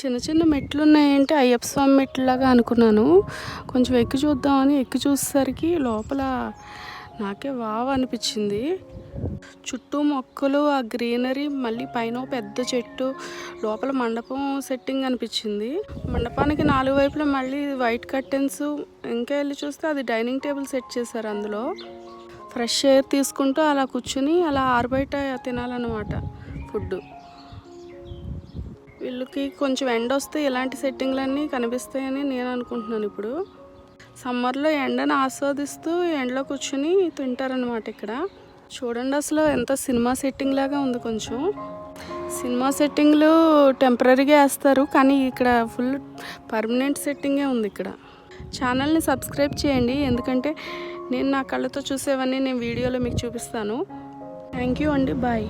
చిన్న చిన్న మెట్లు ఉన్నాయంటే అయ్యప్ప స్వామి మెట్లులాగా అనుకున్నాను. కొంచెం ఎక్కి చూద్దామని ఎక్కి చూసేసరికి లోపల నాకే వావ్ అనిపించింది. చుట్టూ మొక్కలు, ఆ గ్రీనరీ, మళ్ళీ పైన పెద్ద చెట్టు, లోపల మండపం సెట్టింగ్ అనిపించింది. మండపానికి 4 వైపులా మళ్ళీ వైట్ కర్టెన్స్. ఇంకా వెళ్ళి చూస్తే అది డైనింగ్ టేబుల్ సెట్ చేశారు. అందులో ఫ్రెష్ ఎయిర్ తీసుకుంటూ అలా కూర్చుని అలా ఆరుబయట తినాలన్నమాట ఫుడ్. వీళ్ళకి కొంచెం ఎండ వస్తే ఇలాంటి సెట్టింగ్లన్నీ కనిపిస్తాయని నేను అనుకుంటున్నాను. ఇప్పుడు సమ్మర్లో ఎండను ఆస్వాదిస్తూ ఎండలో కూర్చుని తింటారనమాట. ఇక్కడ చూడండి, అసలు ఎంత సినిమా సెట్టింగ్ లాగా ఉంది. కొంచెం సినిమా సెట్టింగ్లు టెంపరీగా వేస్తారు, కానీ ఇక్కడ ఫుల్ పర్మనెంట్ సెట్టింగే ఉంది. ఇక్కడ ఛానల్ని సబ్స్క్రైబ్ చేయండి, ఎందుకంటే నేను నా కళ్ళతో చూసేవన్నీ నేను వీడియోలో మీకు చూపిస్తాను. థ్యాంక్ యూ అండి, బాయ్.